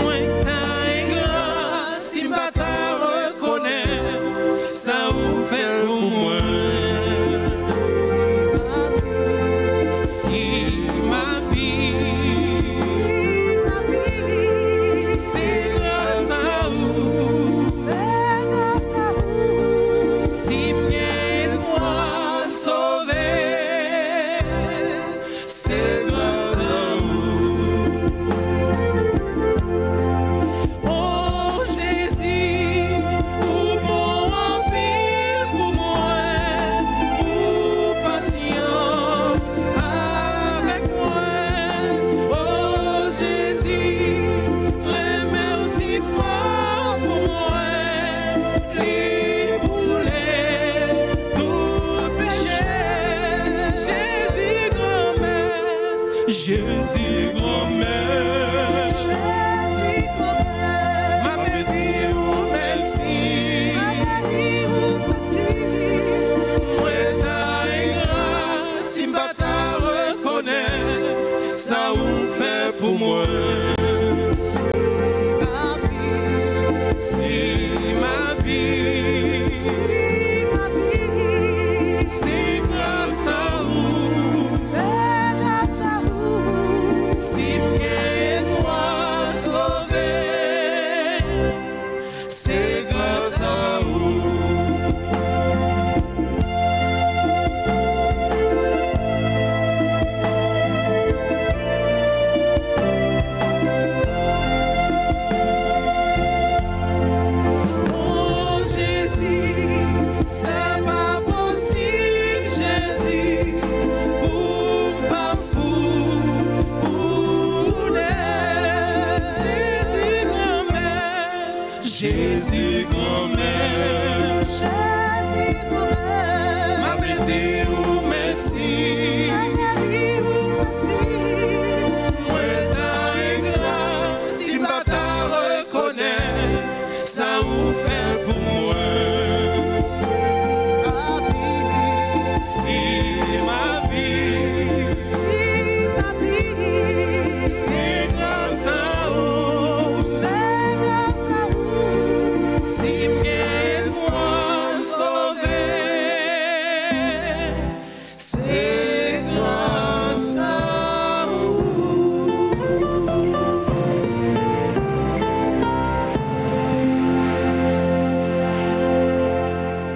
moi ta grâce, si m'pas ta reconnaître, ça vous fait pour moi. Jésus grand-mère, Jésus grand-mère, m'a dit ou merci, moi ta grâce, si m'bata reconnaît, ça ou fait pour moi. Si ma vie, c'est grâce à vous, si m'gain espoir sauvé, c'est grâce à vous. Oh Jésus, c'est pas possible, Jésus, pour pas fou, pour naître. Jésus grand-mère, Jésus grand-mère, Jésus grand-mère, m'a dit ou merci, moi ta grâce, si m'bata reconnaît, ça vous fait pour moi. Si ma vie, c'est grâce à vous, si m'gain espoir sauvé, c'est grâce à vous.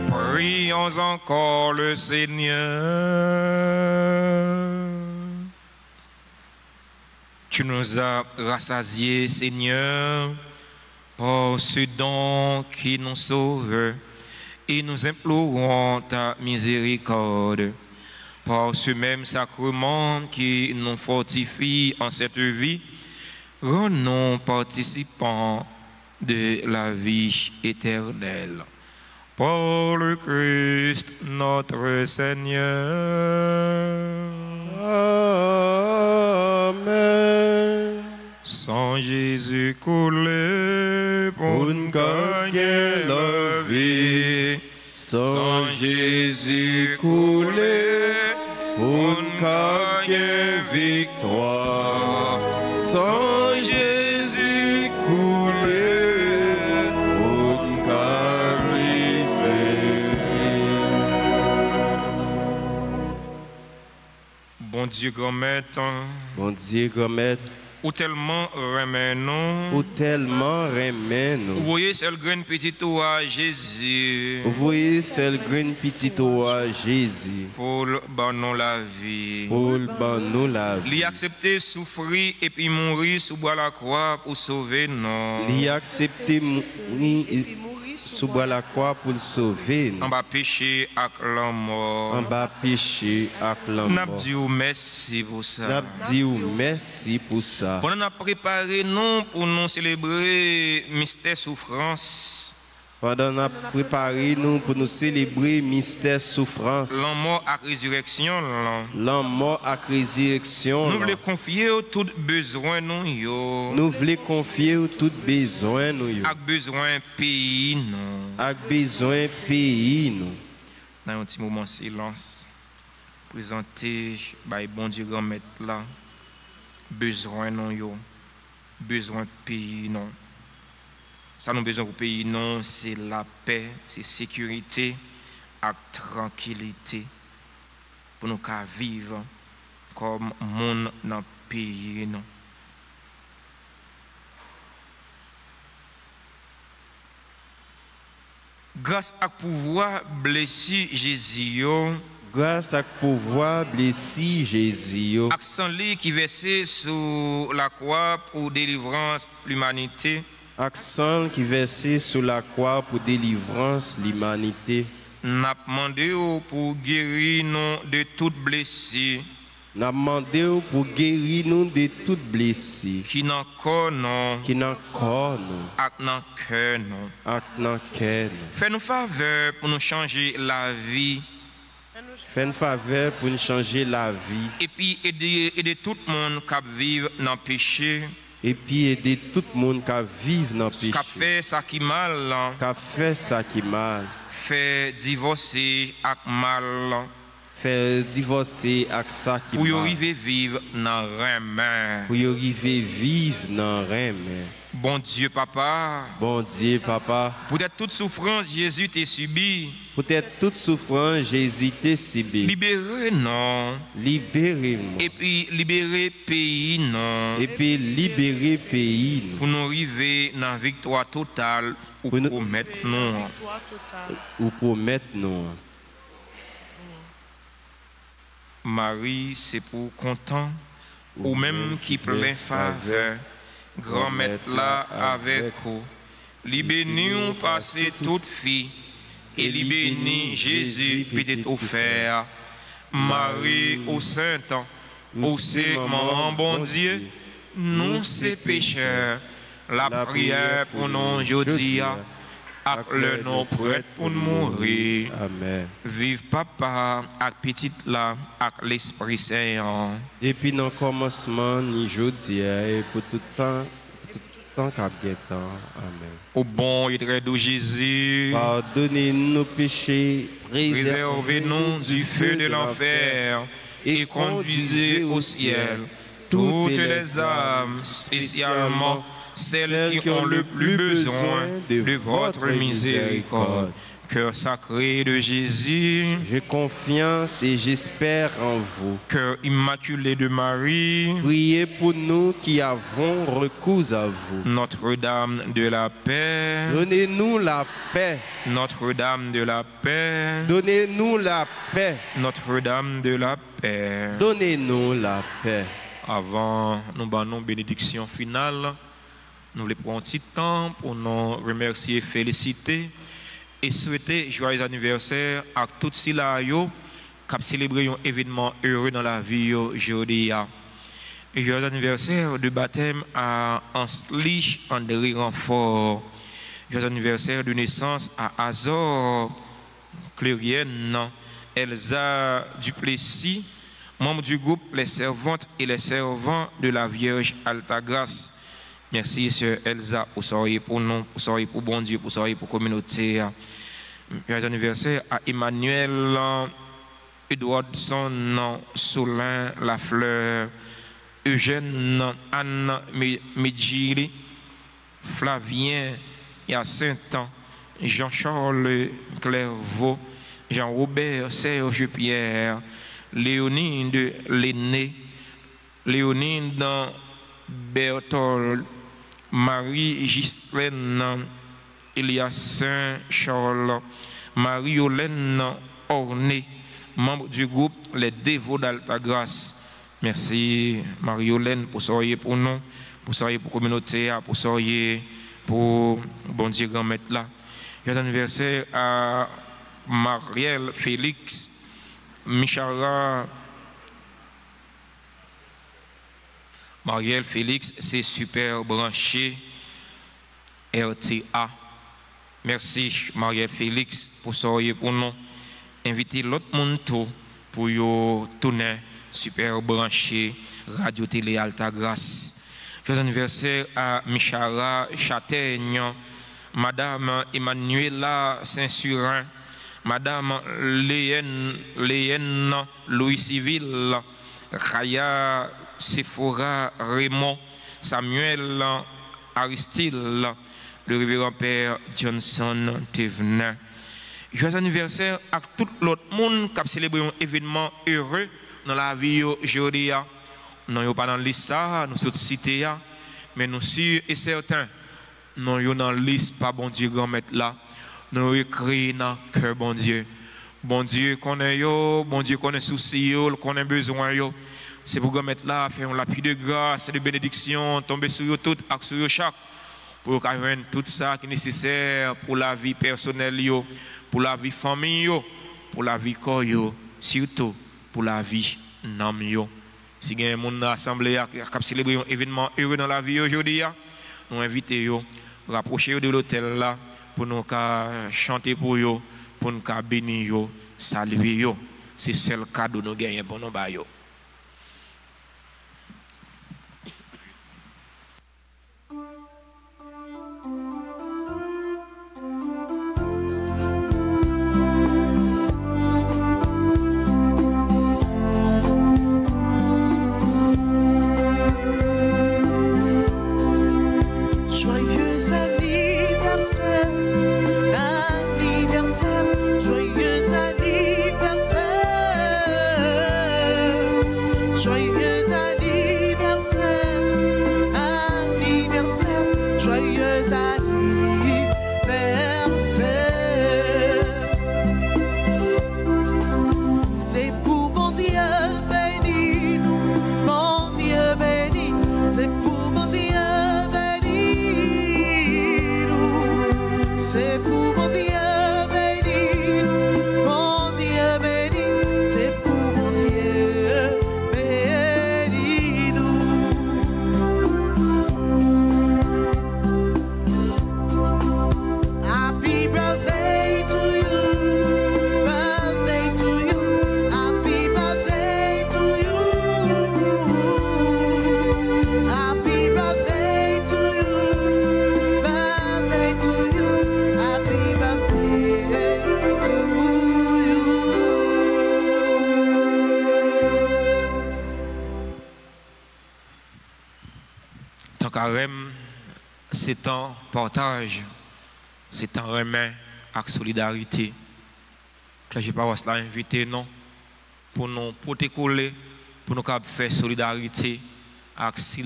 Prions encore le Seigneur. Tu nous as rassasiés, Seigneur, par ce don qui nous sauve, et nous implorons ta miséricorde. Par ce même sacrement qui nous fortifie en cette vie, rends-nous participants de la vie éternelle. Par le Christ notre Seigneur. Amen. Sans Jésus coulé pour nous gagner la vie. Sans Jésus coulé pour nous gagner victoire. Sans Jésus coulé pour nous gagner Bon Dieu, grand-maître, Bon Dieu, grand-maître, ou tellement remet nous. ou tellement remet Vous nous. voyez, c'est le grand petit toi, Jésus, Vous voyez, c'est le grand petit toi, Jésus, pour nous la vie. pour nous la vie. Lui accepter souffrir et puis mourir sous bois la croix pour sauver nous. Lui accepter mourir sous bois la croix pour le sauver. En bas péché avec la mort. En bas péché avec la N'a mort. dit merci pour ça. N'a dit merci pour ça. Pendant qu'on a préparé nous pour nous célébrer mystère souffrance. Pendant qu'on a préparé nous pour nous célébrer mystère souffrance. La mort à résurrection. La mort à résurrection. Nous voulons confier tout besoin nous yo. Nous voulons confier tout besoin nous. Avec besoin pays nous. Avec besoin pays nous. Dans un petit moment de silence, présenter by bon Dieu grand maître là. Besoin non yo. Besoin pays non. Ça nous besoin pour pays non, c'est la paix, c'est sécurité et tranquillité pour nous vivre comme monde dans le pays non. Grâce à pouvoir blesser Jésus, grâce à pouvoir blesser Jésus, accent qui versé sur la croix pour délivrance l'humanité. accent qui versé sur la croix pour délivrance l'humanité. N'a demandé pour guérir nous de toute blessure. N'a demandé pour guérir nous de toute blessure. Qui n'a corps non. Qui n'a corps non. Ak nan cœur non. Ak nan cœur non. Fais-nous faveur pour nous changer la vie Fais une faveur pour nous changer la vie. Et puis aider tout le monde qui vit dans le péché. Et puis aider tout le monde qui vit dans le péché. Qui fait ça qui mal. Qui fait ça qui mal. Fait divorcer avec mal. Fait divorcer avec ça qui mal. Pour arriver à vivre dans le règne. Pour arriver à vivre dans le règne. Bon Dieu, papa. Bon Dieu, papa. Peut-être toute souffrance, Jésus t'a subi. Peut-être toute souffrance, Jésus t'a subi. Libérez, non. Libérez-moi. Et puis libérer pays, non. Et puis libérer pays. Pour nous arriver dans la victoire totale ou promettre non. Ou promettre non. Marie, c'est pour content. Ou même qui plein faveur. Grand maître là avec vous. Li béni ou passé toute fille. Et li béni Jésus peut-être offert. Marie au Sainte, au c'est maman bon Dieu, nous c'est pécheurs. La prière pour nous aujourd'hui, avec le nom prêt pour nous mourir. Amen. Vive papa, avec petite là, avec l'Esprit Saint. Et puis dans le commencement, ni aujourd'hui, et pour tout temps qu'à bien temps. Amen. Au bon et très doux Jésus, pardonnez-nous nos péchés, préservez-nous du feu de l'enfer et conduisez au ciel toutes les âmes, spécialement celles qui ont le plus besoin de votre miséricorde. Cœur sacré de Jésus, j'ai confiance et j'espère en vous. Cœur immaculé de Marie, priez pour nous qui avons recours à vous. Notre-Dame de la paix, donnez-nous la paix. Notre-Dame de la paix, donnez-nous la paix. Notre-Dame de la paix, donnez-nous la paix. Avant nous donnons bénédiction finale, nous voulons prendre un petit temps pour nous remercier et féliciter et souhaiter joyeux anniversaire à tous ceux qui célébrent un événement heureux dans la vie aujourd'hui. Joyeux anniversaire de baptême à Ansli André Renfort. Joyeux anniversaire de naissance à Azor Clérienne Elsa Duplessis, membre du groupe Les Servantes et les Servants de la Vierge Altagrace. Merci, sœur Elsa, pour soyez pour nous, pour soyez pour bon Dieu, pour soyez pour la communauté. Joyeux anniversaire à Emmanuel Edwardson Solin Lafleur, Eugène Anne Medjiri, Flavien Hyacinthe, Jean-Charles Clairvaux, Jean-Robert Serge Pierre, Léonide Lenné, Léonide Berthold, Marie-Gislaine Elias Charles, Marie-Olène Orné, membre du groupe Les Dévots d'Altagrace. Merci Marie-Olène pour soyez pour nous, pour soyez pour la communauté, pour soyez pour bon Dieu grand maître là. Joyeux anniversaire à Marielle Félix, Michara. Marielle Félix, c'est super branché RTA. Merci Marielle Félix pour soyez pour nous. Invitez l'autre monde tout pour y tourner super branché Radio Télé Altagrace. Joyeux anniversaire à Michara Châtaigne, Madame Emmanuela Saint-Surin, Madame Léenne Louis Civil, Raya Sephora Raymond, Samuel Aristide, le révérend Père Johnson Thévenin. Joyeux anniversaire à tout l'autre monde qui a célébré un événement heureux dans la vie aujourd'hui. Nous ne sommes pas dans la liste, nous sommes cités, mais nous sommes certains. Nous sommes dans la liste, pas bon Dieu, grand maître là. Nous écrit dans le cœur, bon Dieu. Bon Dieu, connaît yo, bon Dieu, connaît souci yo, connaît besoin yo. C'est pour grand maître là, faire un lapis de grâce et de bénédiction, tomber sur eux toutes, et sur eux chaque, pour qu'ils aient tout ça qui est nécessaire pour la vie personnelle yo, pour la vie famille yo, pour la vie corps yo, surtout pour la vie nam yo. Si il y a un monde assemblé qui a célébré un événement heureux dans la vie aujourd'hui, nous invitons yo, rapprocher de l'hôtel là pour nous chanter pour yo, pour nous bénir yo, saluer yo. c'est seul cadeau nous gagnons pour nous bailler. C'est un partage, c'est un remet avec solidarité. Je ne vais pas inviter non pour nous protéger, pour nous faire solidarité avec ceux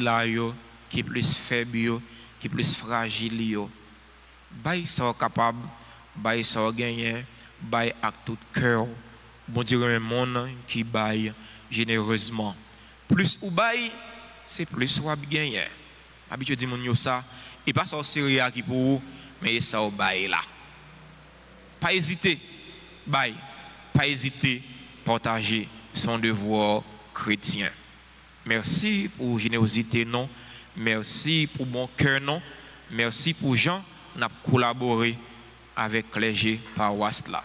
qui est plus faible, qui est plus fragile. Bail sont capable, bail sont gagné, bail avec tout cœur. Bon Dieu, un monde qui baille généreusement. Plus ou bail, c'est plus ou gagné. Habitué dit mon ça. Et pas ça au sérieux qui pour vous, mais ça au bail là. Pas hésiter, bail. Pas hésiter, partager son devoir chrétien. Merci pour générosité non. Merci pour bon cœur non. Merci pour gens qui ont collaboré avec clergé paroisse là.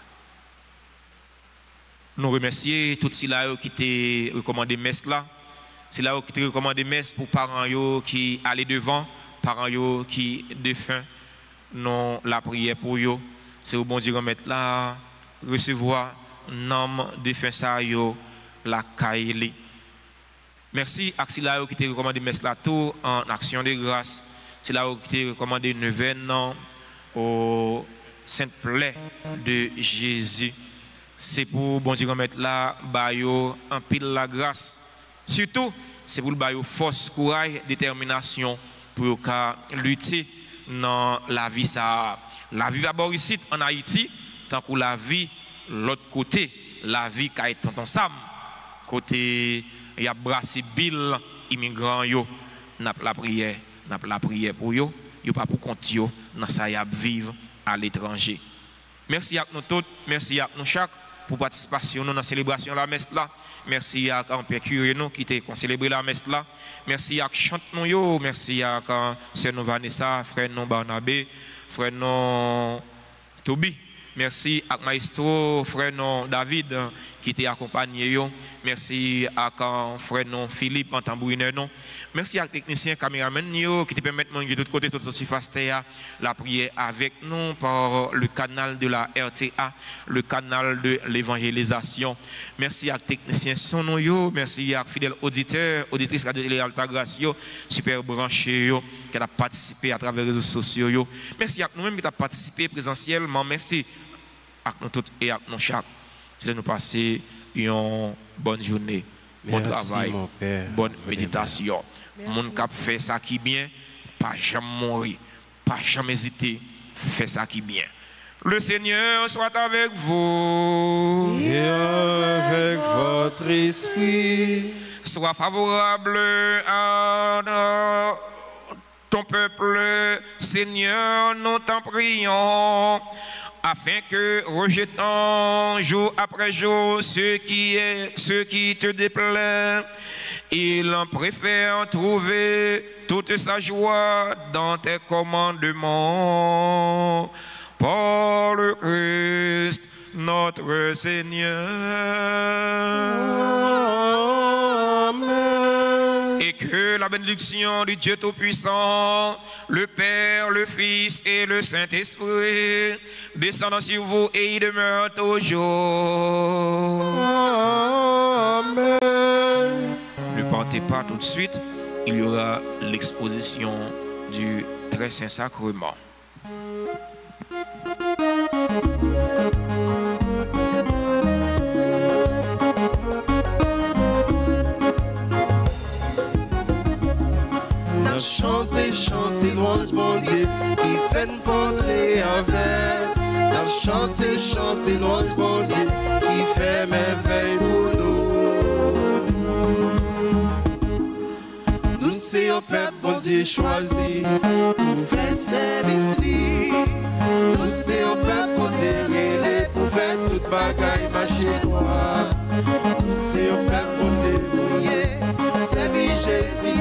Nous remercions tous ceux qui ont recommandé messe là. C'est là qui ont recommandé messe pour parents qui allaient devant. Parents qui défunt non la prière pour eux, c'est au bon Dieu remettre là recevoir nom défunt ça yo la caille. Merci à ceux qui te recommandé messe là tout en action de grâce. C'est là qui te recommandé neuvaine au Sainte Plaie de Jésus. C'est pour bon Dieu remettre là bayo en pile la grâce. Surtout c'est pour le bayo force, courage, détermination pour lutter dans la vie ça. La vie d'abord ici en Haïti, tant que la vie l'autre côté, la vie qui est tonton Sam, côté il y a brassé Bill immigrants yo, n'a la prière pour yo pas pour compte yo dans ça y a vivre à l'étranger. Merci à nous tous, merci à nous chaque pour participation dans la célébration de la messe là. Merci à Père Curé nous qui t'a célébré la messe là. Merci à chante nous yo, merci à sœur nous Vanessa, frère nous Barnabé, frère nous Toby. Merci à maestro frère nous David qui t'a accompagné yo. Merci à frère nous Philippe en tambourineur non. Merci à technicien caméraman yo qui te permet de de l'autre côté toute surface la prière avec nous par le canal de la RTA, le canal de l'évangélisation. Merci à technicien son yo, merci à fidèles auditeurs, auditrices radio télé Altagrace yo, super branché yo qui a participé à travers les réseaux sociaux yo. Merci à nous-mêmes qui a participé présentiellement. Merci à nous tous et à nous chaque. Je vais nous passer une bonne journée, bon travail, bonne méditation. Mon cap fait ça qui bien, pas jamais mourir, pas jamais hésiter, fait ça qui bien. Le Seigneur soit avec vous. Et avec votre esprit. Sois favorable à ton peuple, Seigneur, nous t'en prions, afin que, rejetant jour après jour ce qui te déplaît, il en préfère trouver toute sa joie dans tes commandements. Par le Christ notre Seigneur. Amen. Et que la bénédiction du Dieu Tout-Puissant, le Père, le Fils et le Saint-Esprit descendent sur vous et y demeurent toujours. Amen. Ne partez pas tout de suite, il y aura l'exposition du Très Saint Sacrement. Chanter, chanter, louange mon Dieu, qui fait nous entrer avec. Chanter, chanter, louange mon Dieu, qui fait merveille pour nous. Nous c'est un peuple, bon Dieu choisi, pour faire service. Nous c'est un peuple, bon Dieu relais, pour faire toute bagaille, marcher droit. Nous c'est un peuple, bon Dieu, servir Jésus,